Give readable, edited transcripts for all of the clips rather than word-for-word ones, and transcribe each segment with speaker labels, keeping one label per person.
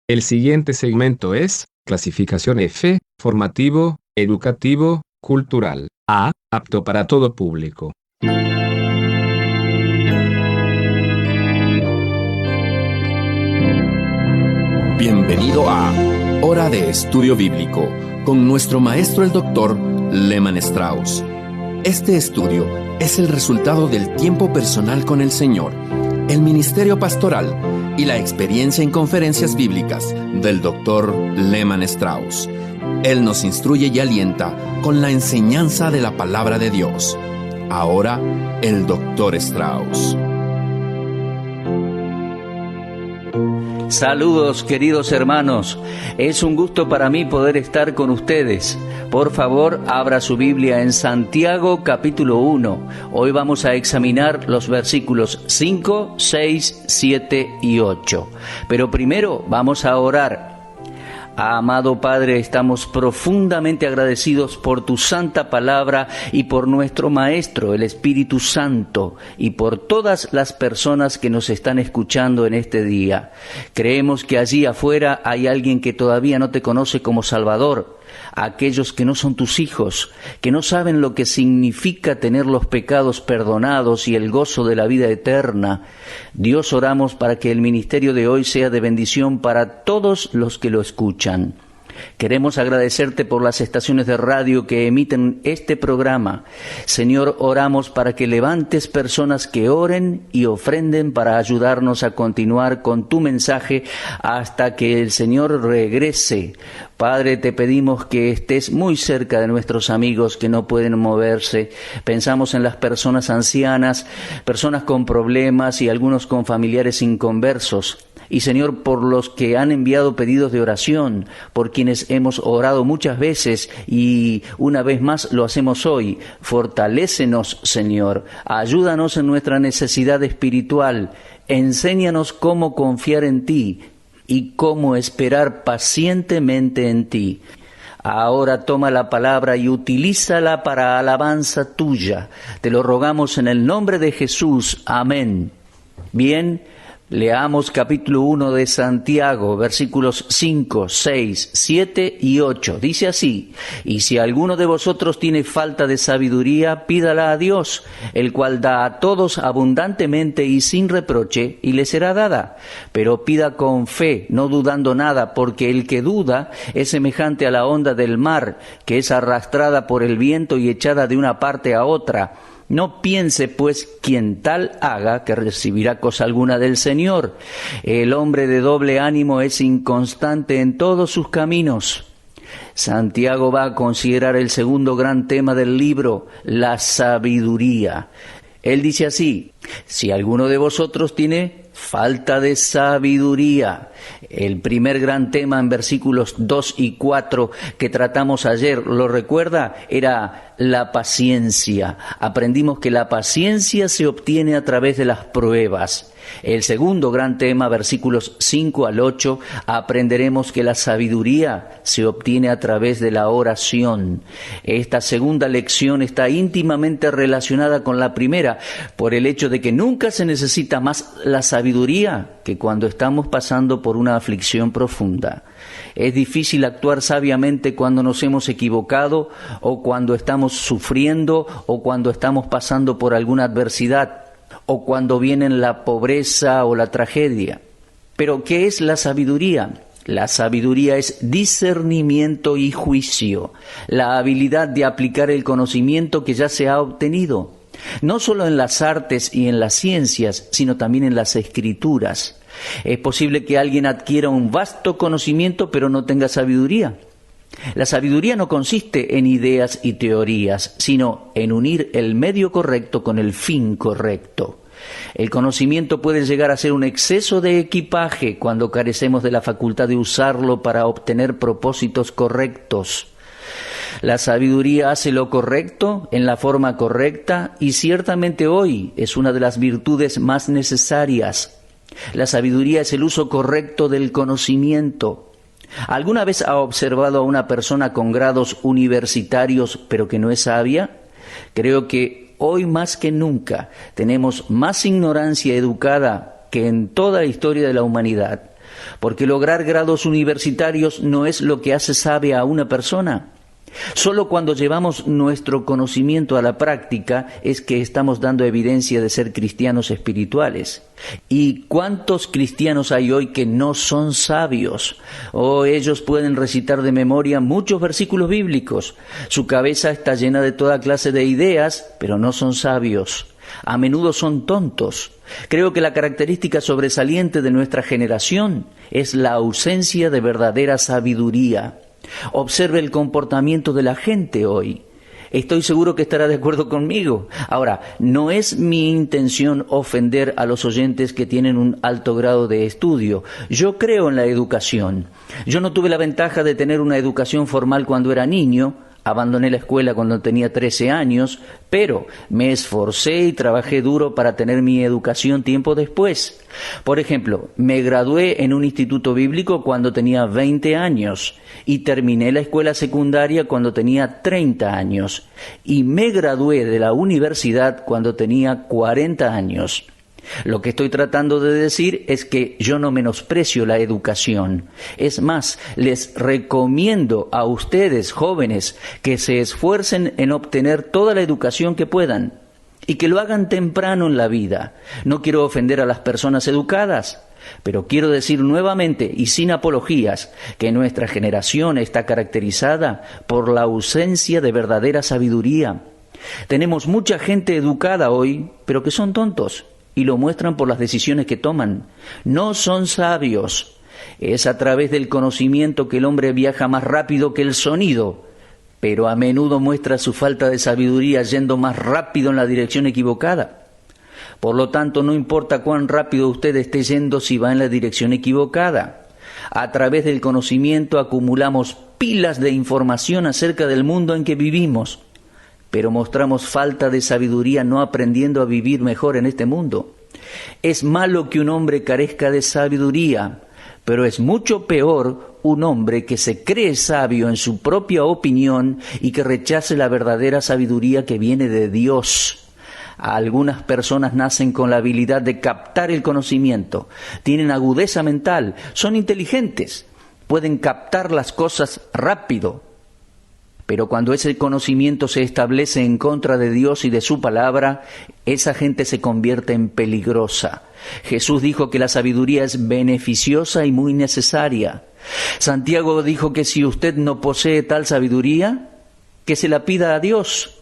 Speaker 1: El siguiente segmento es clasificación F, formativo, educativo, cultural. A, apto para todo público.
Speaker 2: Bienvenido a Hora de Estudio Bíblico con nuestro maestro el Dr. Lehman Strauss. Este estudio es el resultado del tiempo personal con el Señor, el ministerio pastoral y la experiencia en conferencias bíblicas del Dr. Lehman Strauss. Él nos instruye y alienta con la enseñanza de la palabra de Dios. Ahora, el Dr. Strauss.
Speaker 3: Saludos, queridos hermanos. Es un gusto para mí poder estar con ustedes. Por favor, abra su Biblia en Santiago capítulo 1. Hoy vamos a examinar los versículos 5, 6, 7 y 8. Pero primero vamos a orar. Amado Padre, estamos profundamente agradecidos por tu santa palabra y por nuestro Maestro, el Espíritu Santo, y por todas las personas que nos están escuchando en este día. Creemos que allí afuera hay alguien que todavía no te conoce como Salvador, aquellos que no son tus hijos, que no saben lo que significa tener los pecados perdonados y el gozo de la vida eterna. Dios, oramos para que el ministerio de hoy sea de bendición para todos los que lo escuchan. Queremos agradecerte por las estaciones de radio que emiten este programa. Señor, oramos para que levantes personas que oren y ofrenden para ayudarnos a continuar con tu mensaje hasta que el Señor regrese. Padre, te pedimos que estés muy cerca de nuestros amigos que no pueden moverse. Pensamos en las personas ancianas, personas con problemas y algunos con familiares inconversos. Y Señor, por los que han enviado pedidos de oración, por quienes hemos orado muchas veces y una vez más lo hacemos hoy, fortalécenos, Señor, ayúdanos en nuestra necesidad espiritual, enséñanos cómo confiar en ti y cómo esperar pacientemente en ti. Ahora toma la palabra y utilízala para alabanza tuya. Te lo rogamos en el nombre de Jesús. Amén. Bien. Leamos capítulo 1 de Santiago, versículos 5, 6, 7 y 8. Dice así: y si alguno de vosotros tiene falta de sabiduría, pídala a Dios, el cual da a todos abundantemente y sin reproche, y le será dada. Pero pida con fe, no dudando nada, porque el que duda es semejante a la onda del mar, que es arrastrada por el viento y echada de una parte a otra. No piense, pues, quien tal haga que recibirá cosa alguna del Señor. El hombre de doble ánimo es inconstante en todos sus caminos. Santiago va a considerar el segundo gran tema del libro, la sabiduría. Él dice así: si alguno de vosotros tiene falta de sabiduría. El primer gran tema en versículos 2 y 4 que tratamos ayer, ¿lo recuerda? Era la paciencia. Aprendimos que la paciencia se obtiene a través de las pruebas. El segundo gran tema, versículos 5 al 8, aprenderemos que la sabiduría se obtiene a través de la oración. Esta segunda lección está íntimamente relacionada con la primera, por el hecho de que nunca se necesita más la sabiduría que cuando estamos pasando por una aflicción profunda. Es difícil actuar sabiamente cuando nos hemos equivocado, o cuando estamos sufriendo, o cuando estamos pasando por alguna adversidad, o cuando vienen la pobreza o la tragedia. Pero, ¿qué es la sabiduría? La sabiduría es discernimiento y juicio, la habilidad de aplicar el conocimiento que ya se ha obtenido, no solo en las artes y en las ciencias, sino también en las escrituras. Es posible que alguien adquiera un vasto conocimiento pero no tenga sabiduría. La sabiduría no consiste en ideas y teorías, sino en unir el medio correcto con el fin correcto. El conocimiento puede llegar a ser un exceso de equipaje cuando carecemos de la facultad de usarlo para obtener propósitos correctos. La sabiduría hace lo correcto en la forma correcta y ciertamente hoy es una de las virtudes más necesarias. La sabiduría es el uso correcto del conocimiento. ¿Alguna vez ha observado a una persona con grados universitarios pero que no es sabia? Creo que hoy más que nunca tenemos más ignorancia educada que en toda la historia de la humanidad. porque lograr grados universitarios no es lo que hace sabia a una persona. Solo cuando llevamos nuestro conocimiento a la práctica es que estamos dando evidencia de ser cristianos espirituales. ¿Y cuántos cristianos hay hoy que no son sabios? Ellos pueden recitar de memoria muchos versículos bíblicos. Su cabeza está llena de toda clase de ideas, pero no son sabios. A menudo son tontos. Creo que la característica sobresaliente de nuestra generación es la ausencia de verdadera sabiduría. Observe el comportamiento de la gente hoy. Estoy seguro que estará de acuerdo conmigo. Ahora, no es mi intención ofender a los oyentes que tienen un alto grado de estudio. Yo creo en la educación. Yo no tuve la ventaja de tener una educación formal cuando era niño. Abandoné la escuela cuando tenía 13 años, pero me esforcé y trabajé duro para tener mi educación tiempo después. Por ejemplo, me gradué en un instituto bíblico cuando tenía 20 años y terminé la escuela secundaria cuando tenía 30 años y me gradué de la universidad cuando tenía 40 años. Lo que estoy tratando de decir es que yo no menosprecio la educación. Es más, les recomiendo a ustedes, jóvenes, que se esfuercen en obtener toda la educación que puedan y que lo hagan temprano en la vida. No quiero ofender a las personas educadas, pero quiero decir nuevamente y sin apologías que nuestra generación está caracterizada por la ausencia de verdadera sabiduría. Tenemos mucha gente educada hoy, pero que son tontos. Y lo muestran por las decisiones que toman. No son sabios. Es a través del conocimiento que el hombre viaja más rápido que el sonido, pero a menudo muestra su falta de sabiduría yendo más rápido en la dirección equivocada. Por lo tanto, no importa cuán rápido usted esté yendo si va en la dirección equivocada. A través del conocimiento acumulamos pilas de información acerca del mundo en que vivimos, pero mostramos falta de sabiduría no aprendiendo a vivir mejor en este mundo. Es malo que un hombre carezca de sabiduría, pero es mucho peor un hombre que se cree sabio en su propia opinión y que rechace la verdadera sabiduría que viene de Dios. Algunas personas nacen con la habilidad de captar el conocimiento, tienen agudeza mental, son inteligentes, pueden captar las cosas rápido. Pero cuando ese conocimiento se establece en contra de Dios y de su palabra, esa gente se convierte en peligrosa. Jesús dijo que la sabiduría es beneficiosa y muy necesaria. Santiago dijo que si usted no posee tal sabiduría, que se la pida a Dios.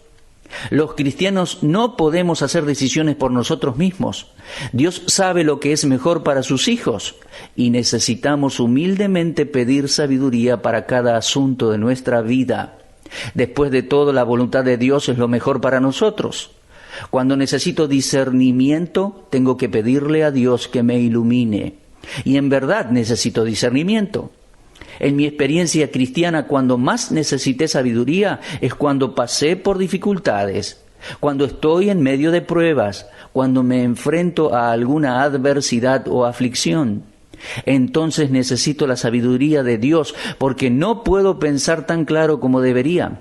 Speaker 3: Los cristianos no podemos hacer decisiones por nosotros mismos. Dios sabe lo que es mejor para sus hijos y necesitamos humildemente pedir sabiduría para cada asunto de nuestra vida. Después de todo, la voluntad de Dios es lo mejor para nosotros. Cuando necesito discernimiento, tengo que pedirle a Dios que me ilumine. Y en verdad necesito discernimiento. En mi experiencia cristiana, cuando más necesité sabiduría es cuando pasé por dificultades, cuando estoy en medio de pruebas, cuando me enfrento a alguna adversidad o aflicción. Entonces necesito la sabiduría de Dios, porque no puedo pensar tan claro como debería.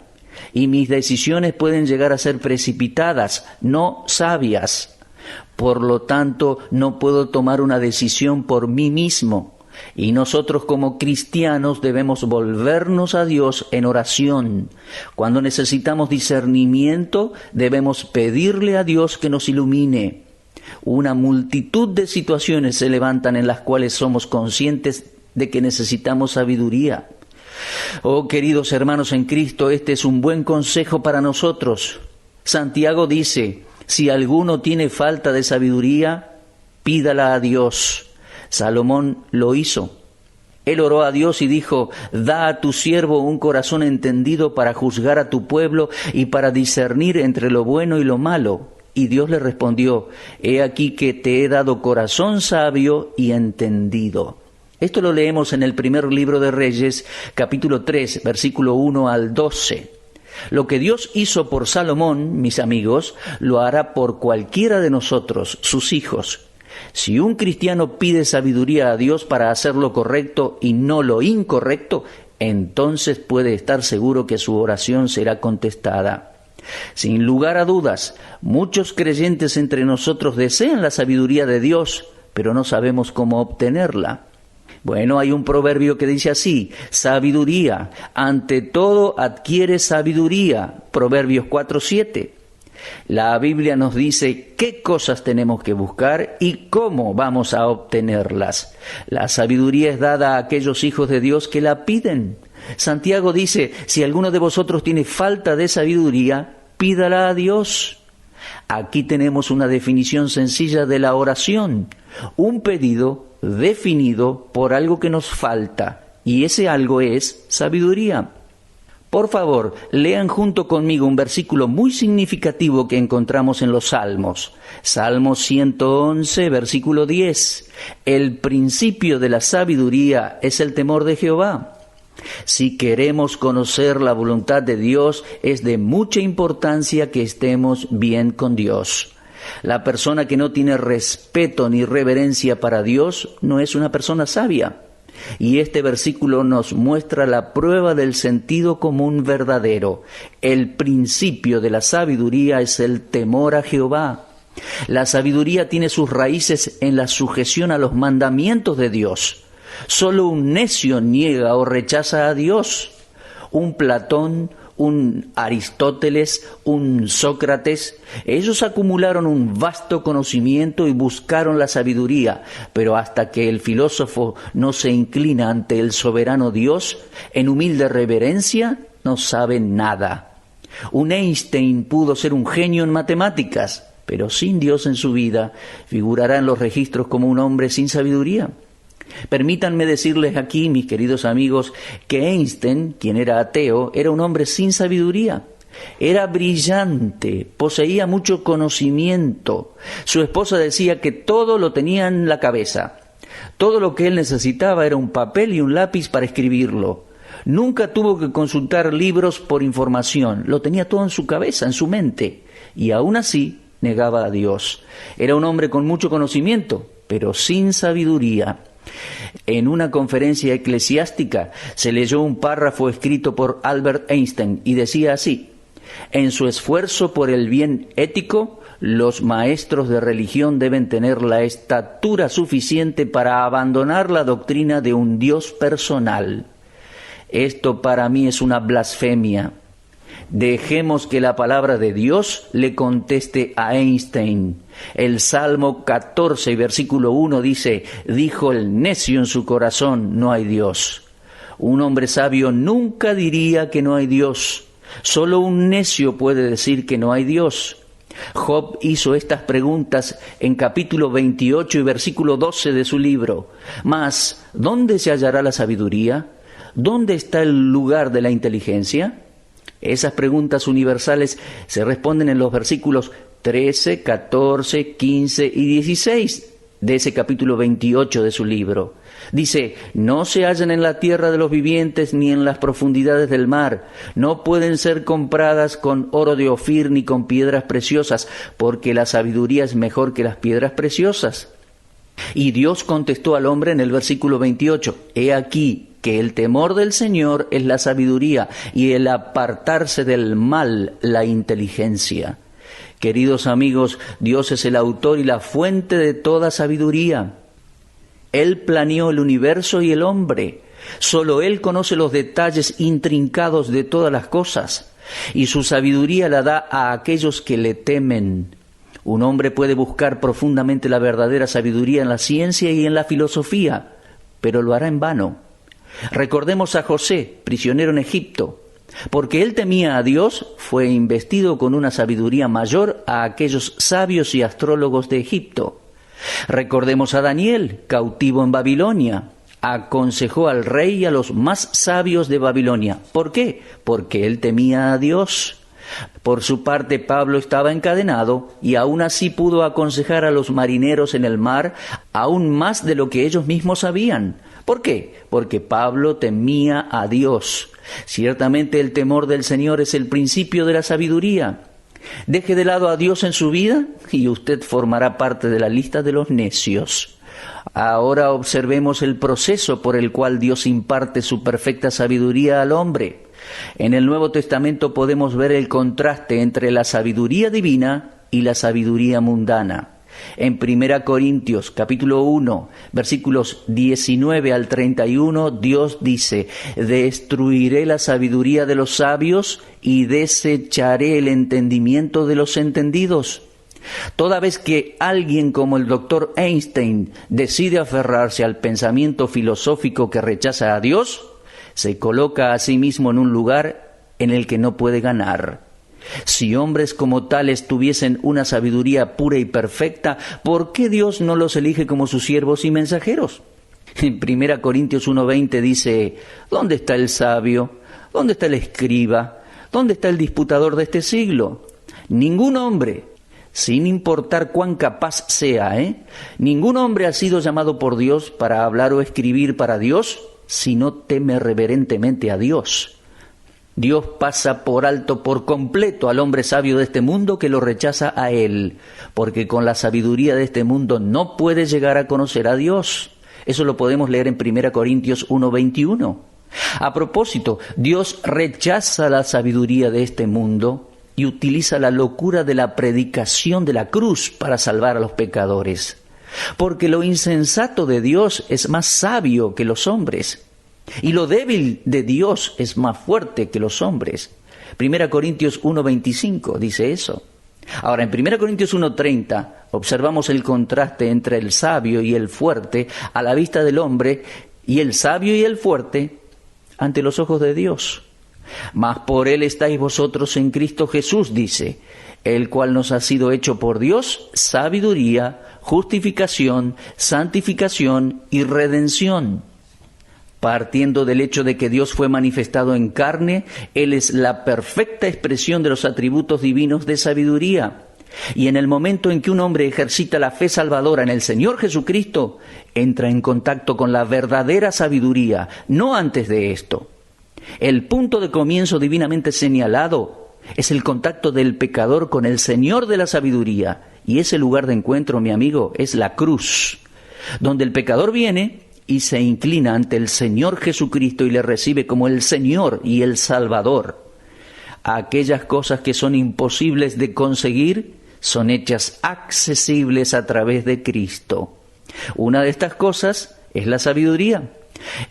Speaker 3: Y mis decisiones pueden llegar a ser precipitadas, no sabias. Por lo tanto, no puedo tomar una decisión por mí mismo. Y nosotros como cristianos debemos volvernos a Dios en oración. Cuando necesitamos discernimiento, debemos pedirle a Dios que nos ilumine. Una multitud de situaciones se levantan en las cuales somos conscientes de que necesitamos sabiduría. Oh, queridos hermanos en Cristo, este es un buen consejo para nosotros. Santiago dice, si alguno tiene falta de sabiduría, pídala a Dios. Salomón lo hizo. Él oró a Dios y dijo, da a tu siervo un corazón entendido para juzgar a tu pueblo y para discernir entre lo bueno y lo malo. Y Dios le respondió, he aquí que te he dado corazón sabio y entendido. Esto lo leemos en el primer libro de Reyes, capítulo 3, versículo 1 al 12. Lo que Dios hizo por Salomón, mis amigos, lo hará por cualquiera de nosotros, sus hijos. Si un cristiano pide sabiduría a Dios para hacer lo correcto y no lo incorrecto, entonces puede estar seguro que su oración será contestada. Sin lugar a dudas, muchos creyentes entre nosotros desean la sabiduría de Dios, pero no sabemos cómo obtenerla. Bueno, hay un proverbio que dice así: sabiduría, ante todo adquiere sabiduría. Proverbios 4:7. La Biblia nos dice qué cosas tenemos que buscar y cómo vamos a obtenerlas. La sabiduría es dada a aquellos hijos de Dios que la piden. Santiago dice: si alguno de vosotros tiene falta de sabiduría, pídala a Dios. Aquí tenemos una definición sencilla de la oración, un pedido definido por algo que nos falta, y ese algo es sabiduría. Por favor, lean junto conmigo un versículo muy significativo que encontramos en los Salmos. Salmo 111, versículo 10. El principio de la sabiduría es el temor de Jehová. Si queremos conocer la voluntad de Dios, es de mucha importancia que estemos bien con Dios. La persona que no tiene respeto ni reverencia para Dios no es una persona sabia. Y este versículo nos muestra la prueba del sentido común verdadero. El principio de la sabiduría es el temor a Jehová. La sabiduría tiene sus raíces en la sujeción a los mandamientos de Dios. Solo un necio niega o rechaza a Dios. Un Platón, un Aristóteles, un Sócrates, ellos acumularon un vasto conocimiento y buscaron la sabiduría, pero hasta que el filósofo no se inclina ante el soberano Dios, en humilde reverencia, no sabe nada. Un Einstein pudo ser un genio en matemáticas, pero sin Dios en su vida, figurará en los registros como un hombre sin sabiduría. Permítanme decirles aquí, mis queridos amigos, que Einstein, quien era ateo, era un hombre sin sabiduría. Era brillante, poseía mucho conocimiento. Su esposa decía que todo lo tenía en la cabeza. Todo lo que él necesitaba era un papel y un lápiz para escribirlo. Nunca tuvo que consultar libros por información. Lo tenía todo en su cabeza, en su mente. Y aún así negaba a Dios. Era un hombre con mucho conocimiento, pero sin sabiduría. En una conferencia eclesiástica se leyó un párrafo escrito por Albert Einstein y decía así: en su esfuerzo por el bien ético, los maestros de religión deben tener la estatura suficiente para abandonar la doctrina de un Dios personal. Esto para mí es una blasfemia. Dejemos que la palabra de Dios le conteste a Einstein. El Salmo 14, versículo 1 dice: dijo el necio en su corazón, no hay Dios. Un hombre sabio nunca diría que no hay Dios. Solo un necio puede decir que no hay Dios. Job hizo estas preguntas en capítulo 28 y versículo 12 de su libro. Mas, ¿dónde se hallará la sabiduría? ¿Dónde está el lugar de la inteligencia? Esas preguntas universales se responden en los versículos 13, 14, 15 y 16 de ese capítulo 28 de su libro. Dice: no se hallan en la tierra de los vivientes ni en las profundidades del mar. No pueden ser compradas con oro de Ofir ni con piedras preciosas, porque la sabiduría es mejor que las piedras preciosas. Y Dios contestó al hombre en el versículo 28: he aquí que el temor del Señor es la sabiduría y el apartarse del mal la inteligencia. Queridos amigos, Dios es el autor y la fuente de toda sabiduría. Él planeó el universo y el hombre. Solo Él conoce los detalles intrincados de todas las cosas, y su sabiduría la da a aquellos que le temen. Un hombre puede buscar profundamente la verdadera sabiduría en la ciencia y en la filosofía, pero lo hará en vano. Recordemos a José, prisionero en Egipto. Porque él temía a Dios, fue investido con una sabiduría mayor a aquellos sabios y astrólogos de Egipto. Recordemos a Daniel, cautivo en Babilonia. Aconsejó al rey y a los más sabios de Babilonia. ¿Por qué? Porque él temía a Dios. Por su parte, Pablo estaba encadenado y aún así pudo aconsejar a los marineros en el mar aún más de lo que ellos mismos sabían. ¿Por qué? Porque Pablo temía a Dios. Ciertamente el temor del Señor es el principio de la sabiduría. Deje de lado a Dios en su vida y usted formará parte de la lista de los necios. Ahora observemos el proceso por el cual Dios imparte su perfecta sabiduría al hombre. En el Nuevo Testamento podemos ver el contraste entre la sabiduría divina y la sabiduría mundana. En 1 Corintios capítulo 1, versículos 19 al 31, Dios dice: destruiré la sabiduría de los sabios y desecharé el entendimiento de los entendidos. Toda vez que alguien como el doctor Einstein decide aferrarse al pensamiento filosófico que rechaza a Dios, se coloca a sí mismo en un lugar en el que no puede ganar. Si hombres como tales tuviesen una sabiduría pura y perfecta, ¿por qué Dios no los elige como sus siervos y mensajeros? En 1 Corintios 1:20 dice: ¿dónde está el sabio? ¿Dónde está el escriba? ¿Dónde está el disputador de este siglo? Ningún hombre, sin importar cuán capaz sea, ningún hombre ha sido llamado por Dios para hablar o escribir para Dios si no teme reverentemente a Dios. Dios pasa por alto por completo al hombre sabio de este mundo que lo rechaza a Él, porque con la sabiduría de este mundo no puede llegar a conocer a Dios. Eso lo podemos leer en 1 Corintios 1:21. A propósito, Dios rechaza la sabiduría de este mundo y utiliza la locura de la predicación de la cruz para salvar a los pecadores. Porque lo insensato de Dios es más sabio que los hombres, y lo débil de Dios es más fuerte que los hombres. 1 Corintios 1:25 dice eso. Ahora, en 1 Corintios 1:30 observamos el contraste entre el sabio y el fuerte a la vista del hombre, y el sabio y el fuerte ante los ojos de Dios. Mas por Él estáis vosotros en Cristo Jesús, dice, el cual nos ha sido hecho por Dios sabiduría, justificación, santificación y redención. Partiendo del hecho de que Dios fue manifestado en carne, Él es la perfecta expresión de los atributos divinos de sabiduría. Y en el momento en que un hombre ejercita la fe salvadora en el Señor Jesucristo, entra en contacto con la verdadera sabiduría, no antes de esto. El punto de comienzo divinamente señalado es el contacto del pecador con el Señor de la sabiduría. Y ese lugar de encuentro, mi amigo, es la cruz, donde el pecador viene y se inclina ante el Señor Jesucristo y le recibe como el Señor y el Salvador. Aquellas cosas que son imposibles de conseguir son hechas accesibles a través de Cristo. Una de estas cosas es la sabiduría.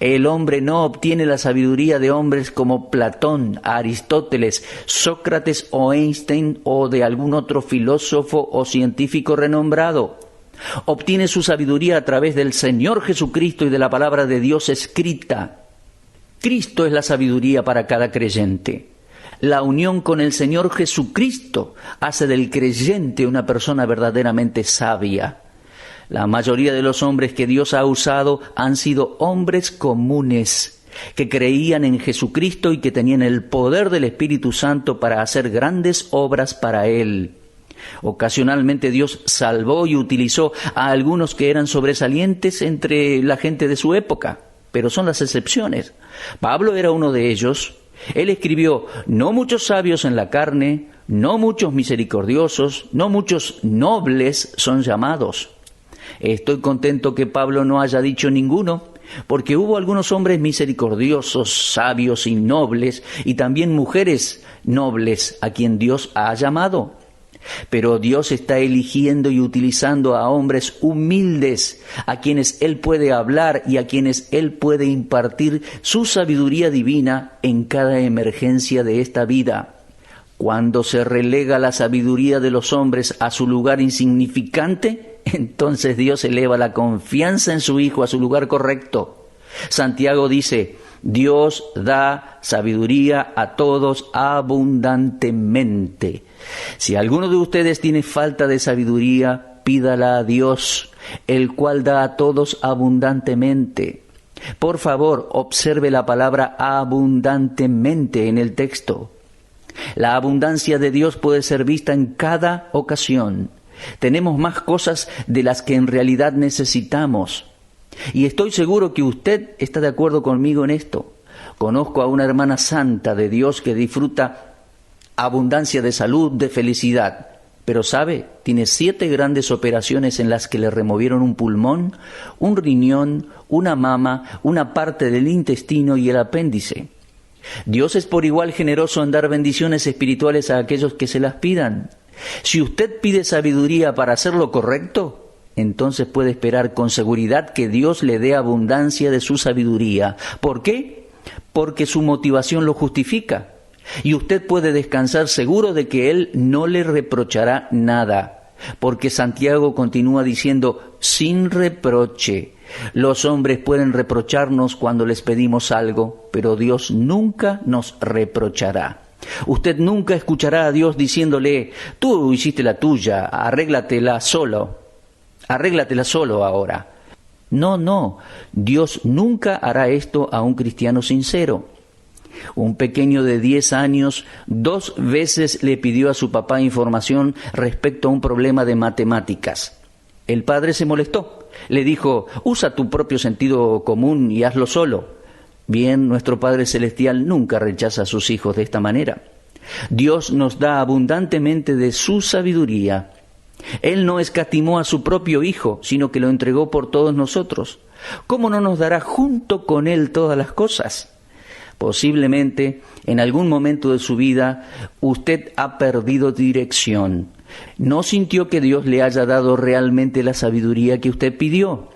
Speaker 3: El hombre no obtiene la sabiduría de hombres como Platón, Aristóteles, Sócrates o Einstein o de algún otro filósofo o científico renombrado. Obtiene su sabiduría a través del Señor Jesucristo y de la palabra de Dios escrita. Cristo es la sabiduría para cada creyente. La unión con el Señor Jesucristo hace del creyente una persona verdaderamente sabia. La mayoría de los hombres que Dios ha usado han sido hombres comunes, que creían en Jesucristo y que tenían el poder del Espíritu Santo para hacer grandes obras para Él. Ocasionalmente Dios salvó y utilizó a algunos que eran sobresalientes entre la gente de su época, pero son las excepciones. Pablo era uno de ellos. Él escribió: no muchos sabios en la carne, no muchos misericordiosos, no muchos nobles son llamados. Estoy contento que Pablo no haya dicho ninguno, porque hubo algunos hombres misericordiosos, sabios y nobles, y también mujeres nobles a quien Dios ha llamado. Pero Dios está eligiendo y utilizando a hombres humildes, a quienes Él puede hablar y a quienes Él puede impartir su sabiduría divina en cada emergencia de esta vida. Cuando se relega la sabiduría de los hombres a su lugar insignificante, entonces Dios eleva la confianza en su Hijo a su lugar correcto. Santiago dice: Dios da sabiduría a todos abundantemente. Si alguno de ustedes tiene falta de sabiduría, pídala a Dios, el cual da a todos abundantemente. Por favor, observe la palabra abundantemente en el texto. La abundancia de Dios puede ser vista en cada ocasión. Tenemos más cosas de las que en realidad necesitamos. Y estoy seguro que usted está de acuerdo conmigo en esto. Conozco a una hermana santa de Dios que disfruta abundancia de salud, de felicidad. Pero ¿sabe? Tiene 7 grandes operaciones en las que le removieron un pulmón, un riñón, una mama, una parte del intestino y el apéndice. Dios es por igual generoso en dar bendiciones espirituales a aquellos que se las pidan. Si usted pide sabiduría para hacer lo correcto, entonces puede esperar con seguridad que Dios le dé abundancia de su sabiduría. ¿Por qué? Porque su motivación lo justifica. Y usted puede descansar seguro de que Él no le reprochará nada. Porque Santiago continúa diciendo, sin reproche. Los hombres pueden reprocharnos cuando les pedimos algo, pero Dios nunca nos reprochará. Usted nunca escuchará a Dios diciéndole, tú hiciste la tuya, arréglatela solo ahora. No, Dios nunca hará esto a un cristiano sincero. Un pequeño de 10 años 2 veces le pidió a su papá información respecto a un problema de matemáticas. El padre se molestó, le dijo, usa tu propio sentido común y hazlo solo. Bien, nuestro Padre Celestial nunca rechaza a sus hijos de esta manera. Dios nos da abundantemente de su sabiduría. Él no escatimó a su propio Hijo, sino que lo entregó por todos nosotros. ¿Cómo no nos dará junto con Él todas las cosas? Posiblemente, en algún momento de su vida, usted ha perdido dirección. ¿No sintió que Dios le haya dado realmente la sabiduría que usted pidió?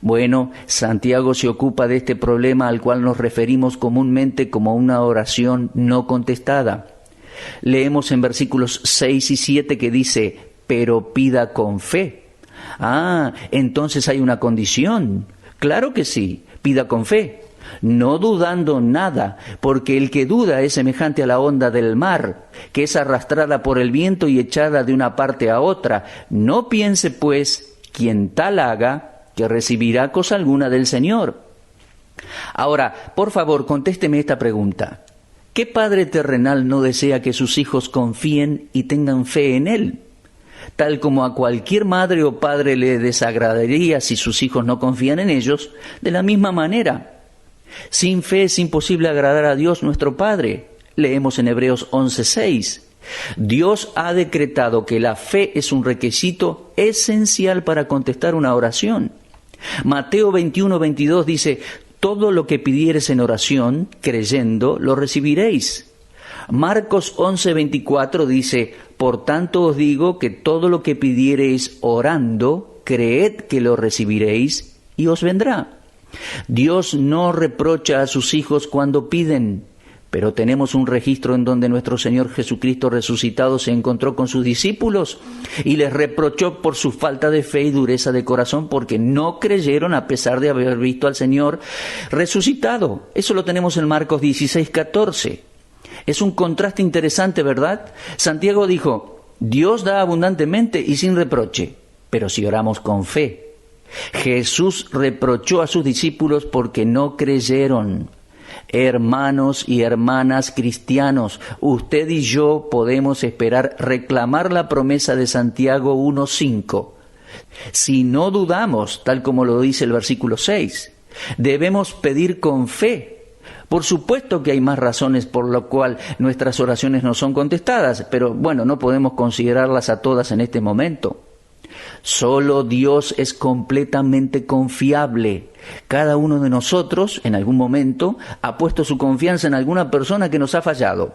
Speaker 3: Bueno, Santiago se ocupa de este problema al cual nos referimos comúnmente como una oración no contestada. Leemos en versículos 6 y 7 que dice, pero pida con fe. Entonces hay una condición. Claro que sí, pida con fe, no dudando nada, porque el que duda es semejante a la onda del mar, que es arrastrada por el viento y echada de una parte a otra. No piense, pues, quien tal haga, que recibirá cosa alguna del Señor. Ahora, por favor, contésteme esta pregunta. ¿Qué padre terrenal no desea que sus hijos confíen y tengan fe en Él? Tal como a cualquier madre o padre le desagradaría si sus hijos no confían en ellos, de la misma manera. Sin fe es imposible agradar a Dios nuestro Padre. Leemos en Hebreos 11:6. Dios ha decretado que la fe es un requisito esencial para contestar una oración. Mateo 21:22 dice, todo lo que pidiereis en oración, creyendo, lo recibiréis. Marcos 11:24 dice, por tanto os digo que todo lo que pidiereis orando, creed que lo recibiréis y os vendrá. Dios no reprocha a sus hijos cuando piden, pero tenemos un registro en donde nuestro Señor Jesucristo resucitado se encontró con sus discípulos y les reprochó por su falta de fe y dureza de corazón porque no creyeron a pesar de haber visto al Señor resucitado. Eso lo tenemos en Marcos 16:14. Es un contraste interesante, ¿verdad? Santiago dijo, Dios da abundantemente y sin reproche, pero si oramos con fe. Jesús reprochó a sus discípulos porque no creyeron. Hermanos y hermanas cristianos, usted y yo podemos esperar reclamar la promesa de Santiago 1:5. Si no dudamos, tal como lo dice el versículo 6, debemos pedir con fe. Por supuesto que hay más razones por lo cual nuestras oraciones no son contestadas, pero bueno, no podemos considerarlas a todas en este momento. Solo Dios es completamente confiable. Cada uno de nosotros, en algún momento, ha puesto su confianza en alguna persona que nos ha fallado.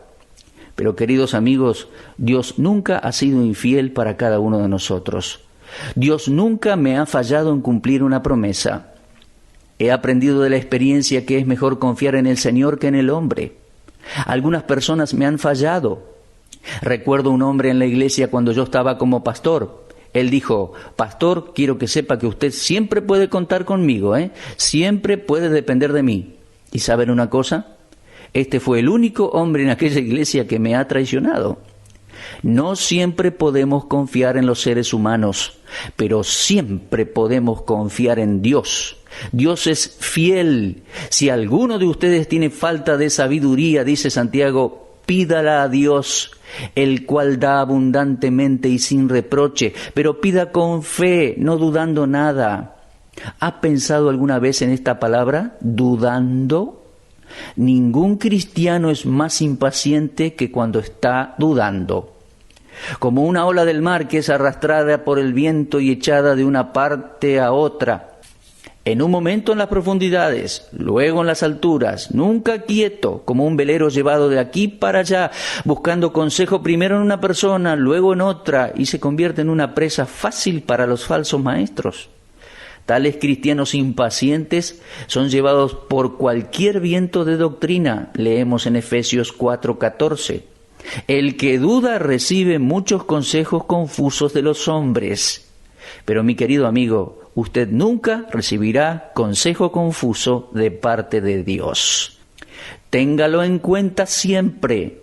Speaker 3: Pero, queridos amigos, Dios nunca ha sido infiel para cada uno de nosotros. Dios nunca me ha fallado en cumplir una promesa. He aprendido de la experiencia que es mejor confiar en el Señor que en el hombre. Algunas personas me han fallado. Recuerdo un hombre en la iglesia cuando yo estaba como pastor. Él dijo, pastor, quiero que sepa que usted siempre puede contar conmigo, siempre puede depender de mí. ¿Y saben una cosa? Este fue el único hombre en aquella iglesia que me ha traicionado. No siempre podemos confiar en los seres humanos, pero siempre podemos confiar en Dios. Dios es fiel. Si alguno de ustedes tiene falta de sabiduría, dice Santiago, pídala a Dios, el cual da abundantemente y sin reproche, pero pida con fe, no dudando nada. ¿Ha pensado alguna vez en esta palabra, dudando? Ningún cristiano es más impaciente que cuando está dudando. Como una ola del mar que es arrastrada por el viento y echada de una parte a otra. En un momento en las profundidades, luego en las alturas, nunca quieto, como un velero llevado de aquí para allá, buscando consejo primero en una persona, luego en otra, y se convierte en una presa fácil para los falsos maestros. Tales cristianos impacientes son llevados por cualquier viento de doctrina, leemos en Efesios 4:14. El que duda recibe muchos consejos confusos de los hombres. Pero mi querido amigo, usted nunca recibirá consejo confuso de parte de Dios. Téngalo en cuenta siempre.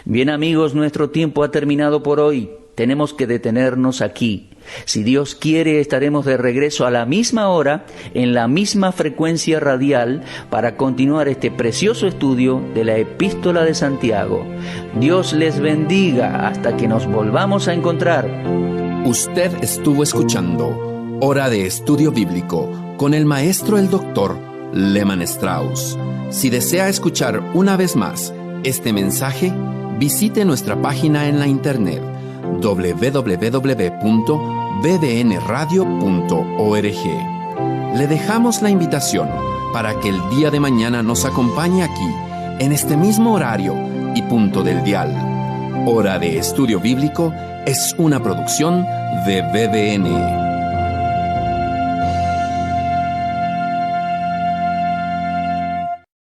Speaker 3: Bien amigos, nuestro tiempo ha terminado por hoy. Tenemos que detenernos aquí. Si Dios quiere, estaremos de regreso a la misma hora, en la misma frecuencia radial, para continuar este precioso estudio de la Epístola de Santiago. Dios les bendiga hasta que nos volvamos a encontrar.
Speaker 2: Usted estuvo escuchando Hora de Estudio Bíblico con el maestro el doctor Lehmann Strauss. Si desea escuchar una vez más este mensaje, visite nuestra página en la internet www.bbnradio.org. Le dejamos la invitación para que el día de mañana nos acompañe aquí, en este mismo horario y punto del dial. Hora de Estudio Bíblico es una producción de BBN.